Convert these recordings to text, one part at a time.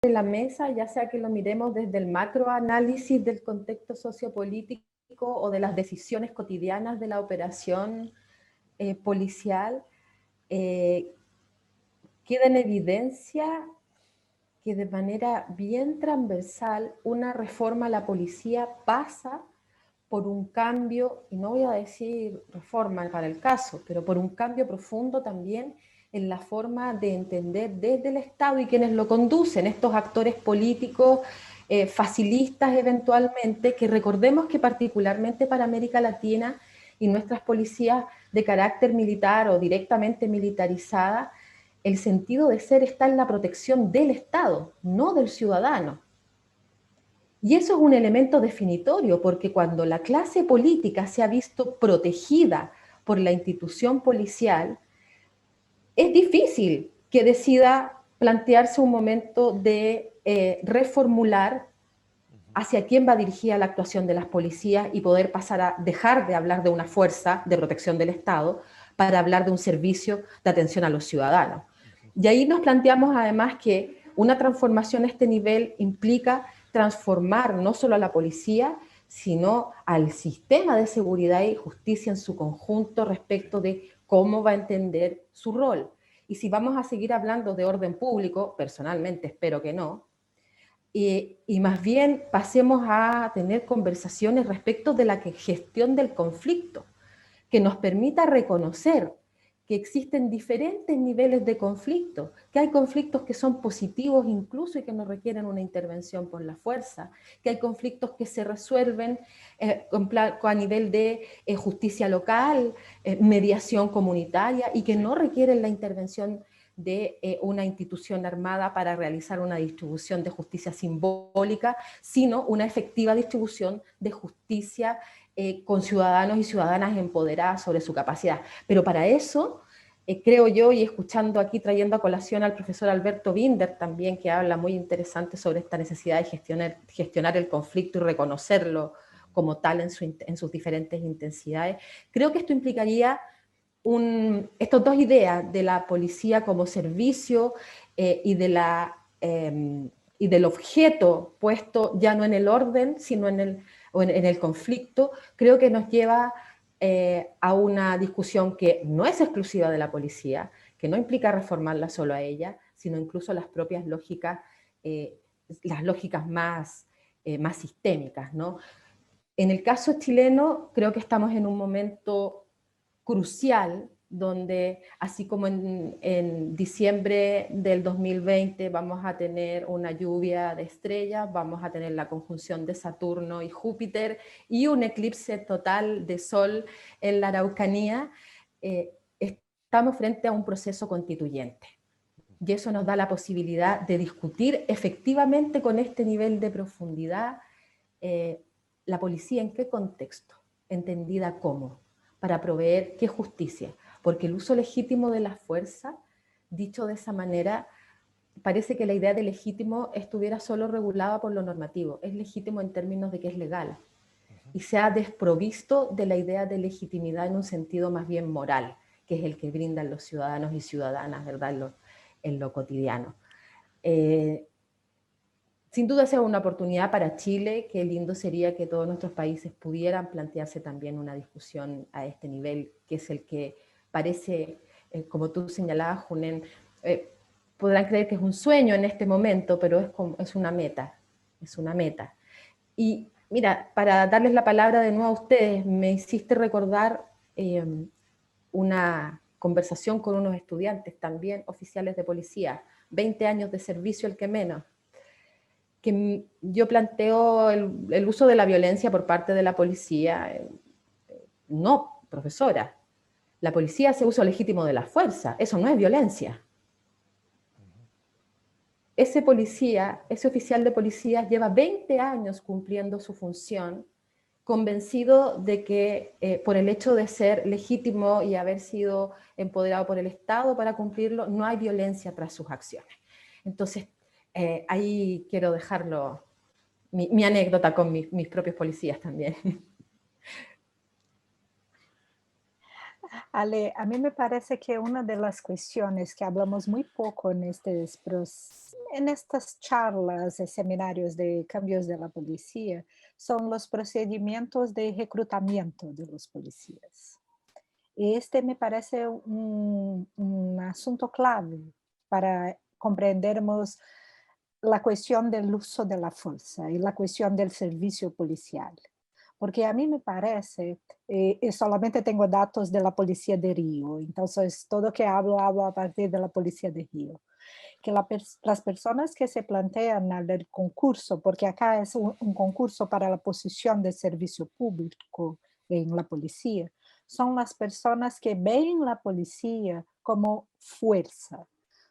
sobre la mesa, ya sea que lo miremos desde el macroanálisis del contexto sociopolítico o de las decisiones cotidianas de la operación policial, queda en evidencia que de manera bien transversal una reforma a la policía pasa por un cambio, y no voy a decir reforma para el caso, pero por un cambio profundo también en la forma de entender desde el Estado y quienes lo conducen, estos actores políticos facilistas eventualmente, que recordemos que particularmente para América Latina y nuestras policías de carácter militar o directamente militarizada, el sentido de ser está en la protección del Estado, no del ciudadano. Y eso es un elemento definitorio, porque cuando la clase política se ha visto protegida por la institución policial, es difícil que decida plantearse un momento de reformular hacia quién va dirigida la actuación de las policías y poder pasar a dejar de hablar de una fuerza de protección del Estado para hablar de un servicio de atención a los ciudadanos. Y ahí nos planteamos además que una transformación a este nivel implica transformar no solo a la policía, sino al sistema de seguridad y justicia en su conjunto respecto de cómo va a entender su rol. Y si vamos a seguir hablando de orden público, personalmente espero que no, y más bien pasemos a tener conversaciones respecto de la gestión del conflicto, que nos permita reconocer que existen diferentes niveles de conflicto, que hay conflictos que son positivos incluso y que no requieren una intervención por la fuerza, que hay conflictos que se resuelven a nivel de justicia local, mediación comunitaria y que no requieren la intervención de una institución armada para realizar una distribución de justicia simbólica, sino una efectiva distribución de justicia con ciudadanos y ciudadanas empoderadas sobre su capacidad. Pero para eso, creo yo, y escuchando aquí, trayendo a colación al profesor Alberto Binder también, que habla muy interesante sobre esta necesidad de gestionar el conflicto y reconocerlo como tal en sus diferentes intensidades, creo que esto implicaría estas dos ideas de la policía como servicio y del objeto puesto ya no en el orden, sino en el conflicto, creo que nos lleva a una discusión que no es exclusiva de la policía, que no implica reformarla solo a ella, sino incluso las propias lógicas, las lógicas más sistémicas, ¿no? En el caso chileno, creo que estamos en un momento crucial, donde así como en diciembre del 2020 vamos a tener una lluvia de estrellas, vamos a tener la conjunción de Saturno y Júpiter y un eclipse total de Sol en la Araucanía, estamos frente a un proceso constituyente. Y eso nos da la posibilidad de discutir efectivamente con este nivel de profundidad la policía en qué contexto, entendida cómo, para proveer qué justicia, porque el uso legítimo de la fuerza, dicho de esa manera, parece que la idea de legítimo estuviera solo regulada por lo normativo, es legítimo en términos de que es legal, y se ha desprovisto de la idea de legitimidad en un sentido más bien moral, que es el que brindan los ciudadanos y ciudadanas, ¿verdad?, en lo cotidiano. Sin duda sea una oportunidad para Chile, qué lindo sería que todos nuestros países pudieran plantearse también una discusión a este nivel, que es el que parece, como tú señalabas, Junen, podrán creer que es un sueño en este momento, pero es una meta, es una meta. Y mira, para darles la palabra de nuevo a ustedes, me hiciste recordar una conversación con unos estudiantes también oficiales de policía, 20 años de servicio el que menos, que yo planteo el uso de la violencia por parte de la policía. No, profesora, la policía hace uso legítimo de la fuerza, eso no es violencia. Ese policía, ese oficial de policía lleva 20 años cumpliendo su función, convencido de que por el hecho de ser legítimo y haber sido empoderado por el Estado para cumplirlo, no hay violencia tras sus acciones. Entonces, ahí quiero dejarlo, mi anécdota con mis propios policías también. Ale, a mí me parece que una de las cuestiones que hablamos muy poco en estas charlas y seminarios de cambios de la policía son los procedimientos de reclutamiento de los policías. Este me parece un asunto clave para comprendermos la cuestión del uso de la fuerza y la cuestión del servicio policial. Porque a mí me parece, y solamente tengo datos de la Policía de Río, entonces todo que hablo a partir de la Policía de Río, que las personas que se plantean al concurso, porque acá es un concurso para la posición de servicio público en la policía, son las personas que ven la policía como fuerza,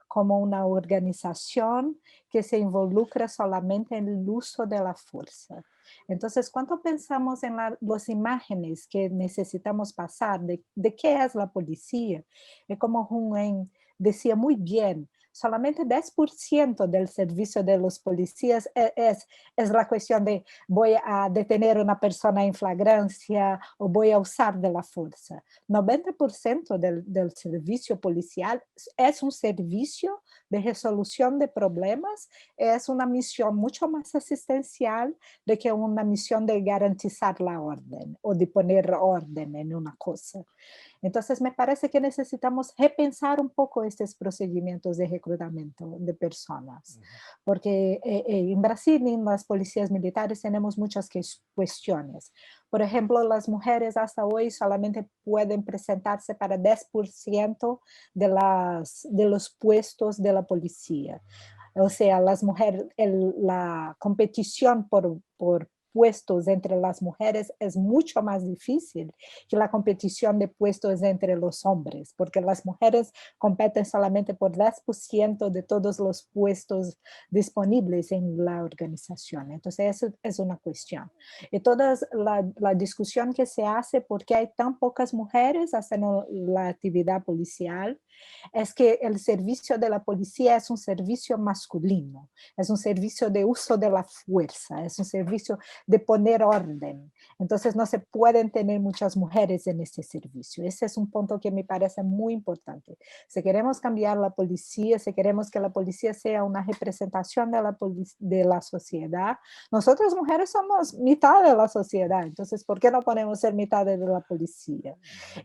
como una organización que se involucra solamente en el uso de la fuerza. Entonces, cuando pensamos en las imágenes que necesitamos pasar de qué es la policía, es como Juan decía muy bien, solamente 10% del servicio de los policías es la cuestión de voy a detener a una persona en flagrancia o voy a usar de la fuerza. 90% del servicio policial es un servicio de resolución de problemas, es una misión mucho más asistencial de que una misión de garantizar la orden o de poner orden en una cosa. Entonces, me parece que necesitamos repensar un poco estos procedimientos de reclutamiento de personas, porque en Brasil, en las policías militares, tenemos muchas cuestiones. Por ejemplo, las mujeres hasta hoy solamente pueden presentarse para 10% de los puestos de la policía. O sea, las mujeres, la competición por puestos entre las mujeres es mucho más difícil que la competición de puestos entre los hombres, porque las mujeres compiten solamente por 10% de todos los puestos disponibles en la organización. Entonces, eso es una cuestión. Y toda la discusión que se hace por qué hay tan pocas mujeres haciendo la actividad policial, es que el servicio de la policía es un servicio masculino, es un servicio de uso de la fuerza, es un servicio de poner orden. Entonces no se pueden tener muchas mujeres en este servicio. Ese es un punto que me parece muy importante. Si queremos cambiar la policía, si queremos que la policía sea una representación de la sociedad, nosotras mujeres somos mitad de la sociedad, entonces ¿por qué no podemos ser mitad de la policía?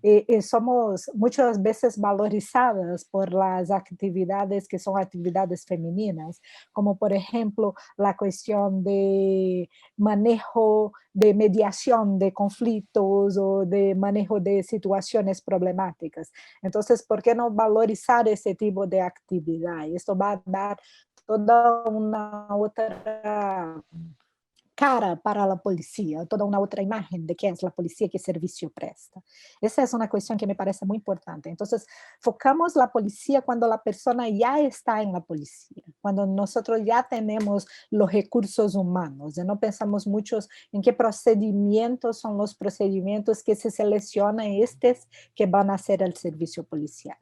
Y somos muchas veces valorizadas por las actividades que son actividades femeninas, como por ejemplo la cuestión de manejo de mediación de conflictos o de manejo de situaciones problemáticas. Entonces, ¿por qué no valorizar ese tipo de actividad? Y esto va a dar toda una otra cara para la policía, toda una otra imagen de qué es la policía, qué servicio presta. Esa es una cuestión que me parece muy importante. Entonces, focamos la policía cuando la persona ya está en la policía, cuando nosotros ya tenemos los recursos humanos, y no pensamos mucho en qué procedimientos son los procedimientos que se seleccionan estos que van a hacer el servicio policial.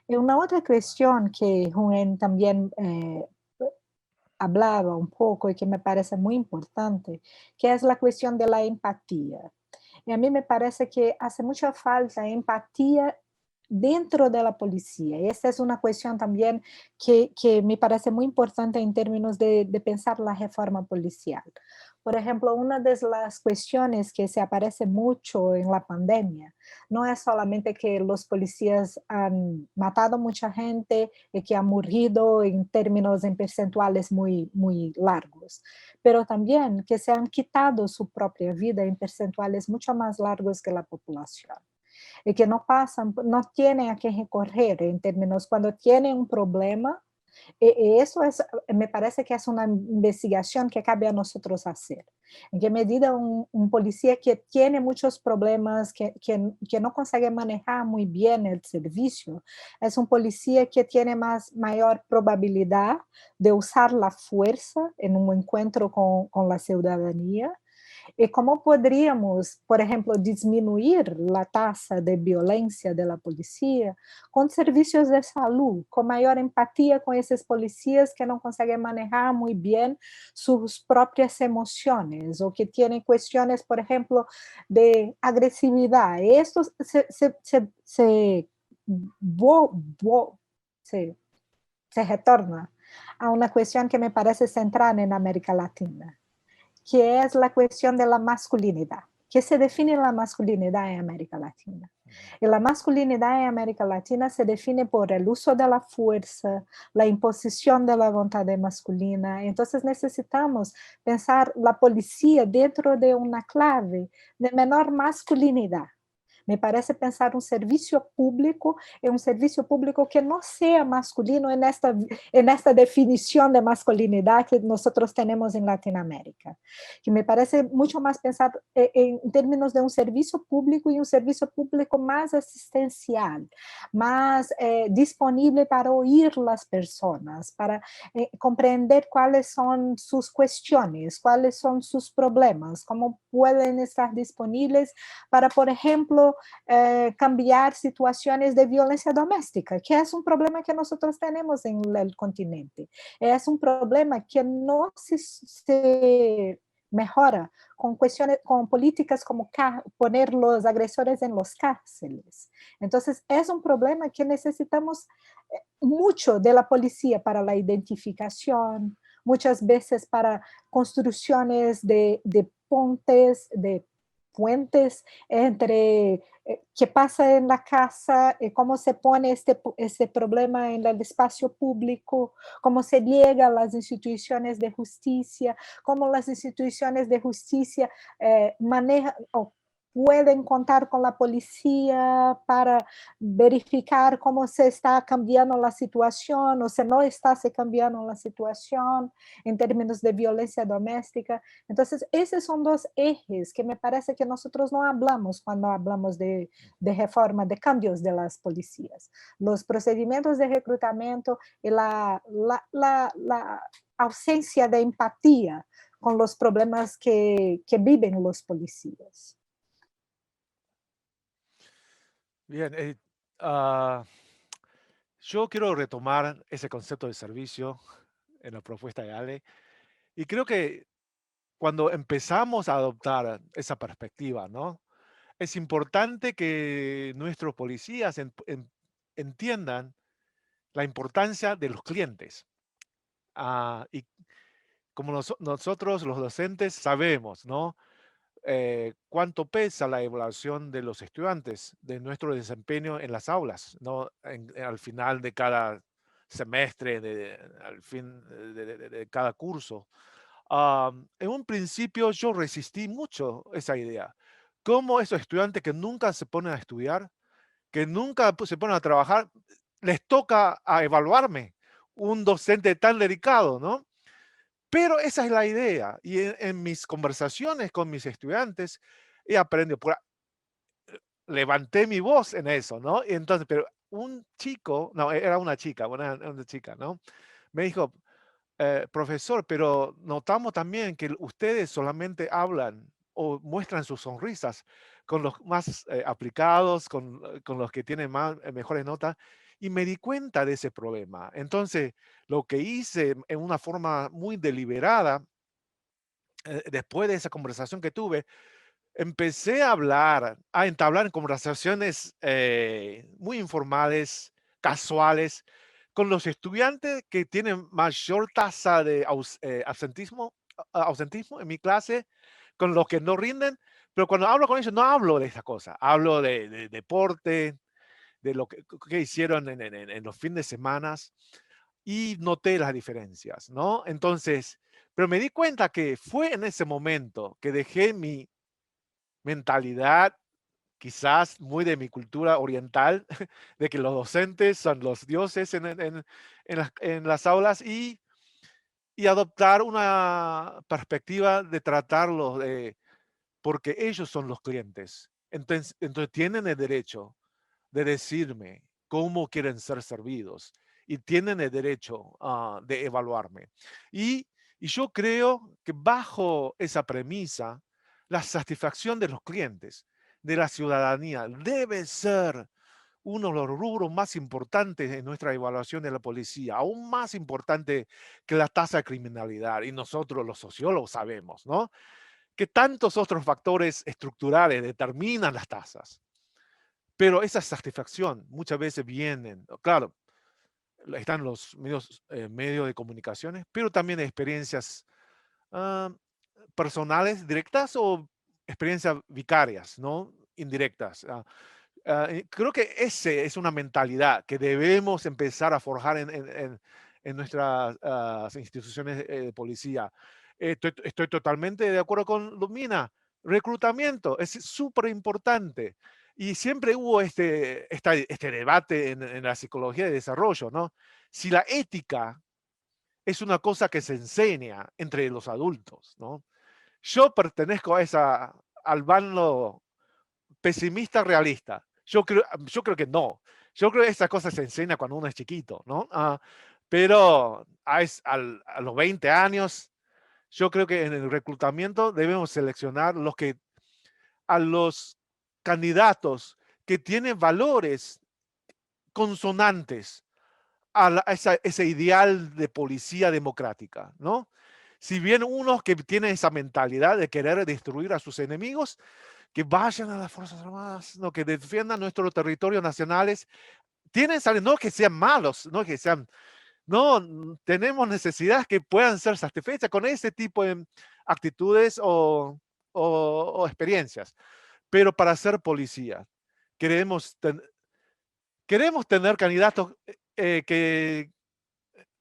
Y una otra cuestión que Juan también hablaba un poco y que me parece muy importante, que es la cuestión de la empatía. Y a mí me parece que hace mucha falta empatía dentro de la policía. Y esta es una cuestión también que me parece muy importante en términos de pensar la reforma policial. Por ejemplo, una de las cuestiones que se aparece mucho en la pandemia no es solamente que los policías han matado mucha gente y que han morido en términos, en percentuales muy largos, pero también que se han quitado su propia vida en percentuales mucho más largos que la población y que no pasan, no tienen a qué recorrer en términos cuando tienen un problema. Eso es, me parece que es una investigación que cabe a nosotros hacer. En qué medida un policía que tiene muchos problemas, que no consigue manejar muy bien el servicio, es un policía que tiene mayor probabilidad de usar la fuerza en un encuentro con la ciudadanía, ¿Y cómo podríamos, por ejemplo, disminuir la tasa de violencia de la policía con servicios de salud, con mayor empatía con esos policías que no consiguen manejar muy bien sus propias emociones o que tienen cuestiones, por ejemplo, de agresividad? Esto vo- vo- se, se retorna a una cuestión que me parece central en América Latina, que es la cuestión de la masculinidad. ¿Qué se define la masculinidad en América Latina? Y la masculinidad en América Latina se define por el uso de la fuerza, la imposición de la voluntad masculina. Entonces necesitamos pensar la policía dentro de una clave de menor masculinidad. Me parece pensar un servicio público, en un servicio público que no sea masculino en esta definición de masculinidad que nosotros tenemos en Latinoamérica. Que me parece mucho más pensar en términos de un servicio público y un servicio público más asistencial, más disponible para oír las personas, para comprender cuáles son sus cuestiones, cuáles son sus problemas, cómo pueden estar disponibles para, por ejemplo, cambiar situaciones de violencia doméstica, que es un problema que nosotros tenemos en el continente. Es un problema que no se mejora con cuestiones, con políticas como poner los agresores en los cárceles. Entonces, es un problema que necesitamos mucho de la policía para la identificación, muchas veces para construcciones de pontes, de puentes entre qué pasa en la casa, cómo se pone este problema en el espacio público, cómo se llega a las instituciones de justicia, cómo las instituciones de justicia manejan o pueden contar con la policía para verificar cómo se está cambiando la situación o se no está se cambiando la situación en términos de violencia doméstica. Entonces, esos son dos ejes que me parece que nosotros no hablamos cuando hablamos de reforma, de cambios de las policías. Los procedimientos de reclutamiento y la ausencia de empatía con los problemas que viven los policías. Bien, ah, yo quiero retomar ese concepto de servicio en la propuesta de Ale y creo que cuando empezamos a adoptar esa perspectiva, ¿no? Es importante que nuestros policías entiendan la importancia de los clientes. Y como nosotros los docentes sabemos, ¿no? Cuánto pesa la evaluación de los estudiantes, de nuestro desempeño en las aulas, ¿no? Al final de cada semestre, al fin de cada curso. En un principio yo resistí mucho esa idea. ¿Cómo esos estudiantes que nunca se ponen a estudiar, que nunca se ponen a trabajar, les toca a evaluarme? Un docente tan delicado, ¿no? Pero esa es la idea. Y en mis conversaciones con mis estudiantes, he aprendido, levanté mi voz en eso, ¿no? Y entonces, pero un chico, no, era una chica, una chica, ¿no? Me dijo, profesor, pero notamos también que ustedes solamente hablan o muestran sus sonrisas con los más aplicados, con los que tienen mejores notas, y me di cuenta de ese problema. Entonces, lo que hice en una forma muy deliberada, después de esa conversación que tuve, empecé a hablar, a entablar conversaciones muy informales, casuales, con los estudiantes que tienen mayor tasa de ausentismo en mi clase, con los que no rinden, pero cuando hablo con ellos no hablo de esta cosa, hablo de deporte, de lo que hicieron en los fines de semana y noté las diferencias, ¿no? Entonces, pero me di cuenta que fue en ese momento que dejé mi mentalidad, quizás muy de mi cultura oriental, de que los docentes son los dioses en las aulas y adoptar una perspectiva de tratarlos porque ellos son los clientes. Entonces tienen el derecho de decirme cómo quieren ser servidos y tienen el derecho de evaluarme. Y, y yo creo que bajo esa premisa, la satisfacción de los clientes, de la ciudadanía, debe ser uno de los rubros más importantes en nuestra evaluación de la policía, aún más importante que la tasa de criminalidad. Y nosotros los sociólogos sabemos, ¿no?, que tantos otros factores estructurales determinan las tasas. Pero esa satisfacción muchas veces vienen, claro, están los medios de comunicaciones, pero también experiencias ah, personales directas o experiencias vicarias, ¿no? Indirectas. Creo que esa es una mentalidad que debemos empezar a forjar en nuestras instituciones de policía. Estoy totalmente de acuerdo con Lumina. Reclutamiento es súper importante. Y siempre hubo este debate en la psicología de desarrollo, ¿no? Si la ética es una cosa que se enseña entre los adultos, ¿no? Yo pertenezco al bando pesimista realista. Yo creo que no. Yo creo que esa cosa se enseña cuando uno es chiquito, ¿no? Pero a los 20 años, yo creo que en el reclutamiento debemos seleccionar a los candidatos que tienen valores consonantes a ese ideal de policía democrática, ¿no? Si bien unos que tienen esa mentalidad de querer destruir a sus enemigos, que vayan a las Fuerzas Armadas, no, que defiendan nuestros territorios nacionales. No que sean malos, no que sean, no, tenemos necesidades que puedan ser satisfechas con ese tipo de actitudes o experiencias. Pero para ser policía, queremos, queremos tener candidatos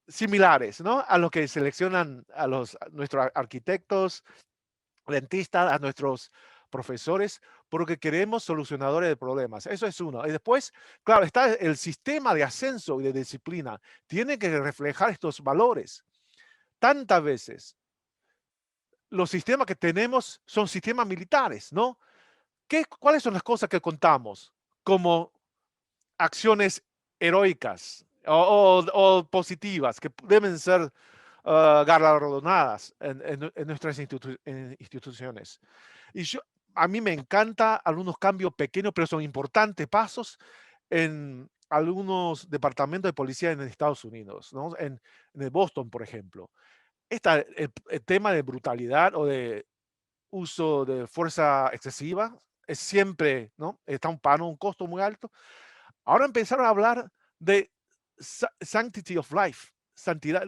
similares, ¿no? A los que seleccionan nuestros arquitectos, dentistas, a nuestros profesores, porque queremos solucionadores de problemas. Eso es uno. Y después, claro, está el sistema de ascenso y de disciplina. Tiene que reflejar estos valores. Tantas veces los sistemas que tenemos son sistemas militares, ¿no? ¿Cuáles son las cosas que contamos como acciones heroicas o positivas que deben ser galardonadas en nuestras instituciones? Y a mí me encanta algunos cambios pequeños, pero son importantes pasos en algunos departamentos de policía en Estados Unidos, ¿no? En el Boston, por ejemplo. El tema de brutalidad o de uso de fuerza excesiva es siempre, ¿no? Está pagando un costo muy alto. Ahora empezaron a hablar de sanctity of life, santidad,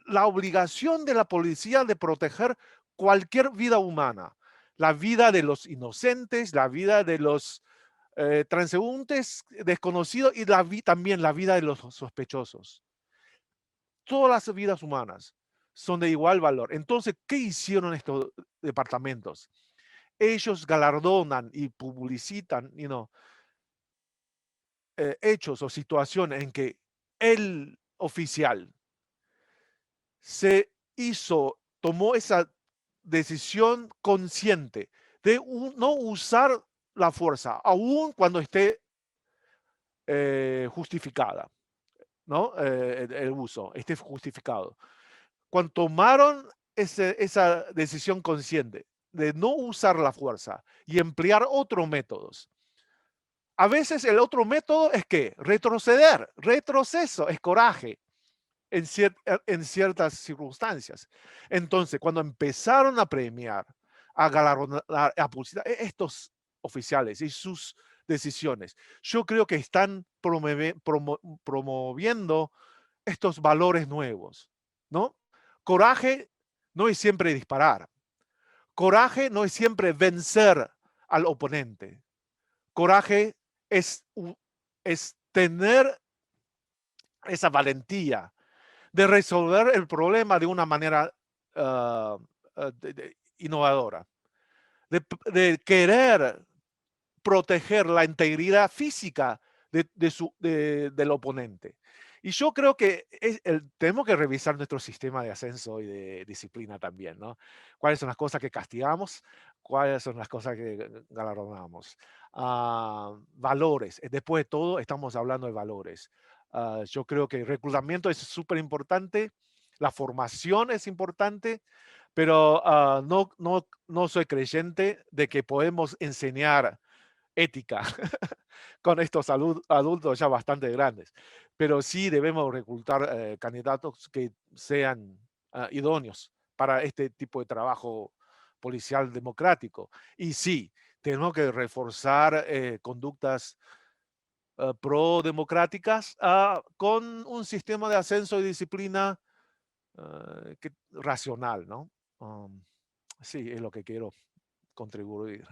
la obligación de la policía de proteger cualquier vida humana, la vida de los inocentes, la vida de los transeúntes desconocidos y también la vida de los sospechosos. Todas las vidas humanas son de igual valor. Entonces, ¿qué hicieron estos departamentos? Ellos galardonan y publicitan, hechos o situaciones en que el oficial tomó esa decisión consciente de no usar la fuerza, aun cuando esté justificada, ¿no? El uso esté justificado. Cuando tomaron esa decisión consciente de no usar la fuerza y emplear otros métodos, a veces el otro método es que retroceder, retroceso, es coraje en ciertas circunstancias. Entonces, cuando empezaron a premiar, a galardonar, a publicitar estos oficiales y sus decisiones, yo creo que están promoviendo estos valores nuevos, ¿no? Coraje no es siempre disparar. Coraje no es siempre vencer al oponente. Coraje es tener esa valentía de resolver el problema de una manera innovadora, de querer proteger la integridad física del oponente. Y yo creo que tenemos que revisar nuestro sistema de ascenso y de disciplina también, ¿no? ¿Cuáles son las cosas que castigamos? ¿Cuáles son las cosas que galardonamos? Valores. Después de todo, estamos hablando de valores. Yo creo que el reclutamiento es súper importante, la formación es importante, pero no soy creyente de que podemos enseñar ética con estos adultos ya bastante grandes, pero sí debemos reclutar candidatos que sean idóneos para este tipo de trabajo policial democrático. Y sí, tenemos que reforzar conductas pro-democráticas con un sistema de ascenso y disciplina racional, ¿no? Sí, es lo que quiero contribuir.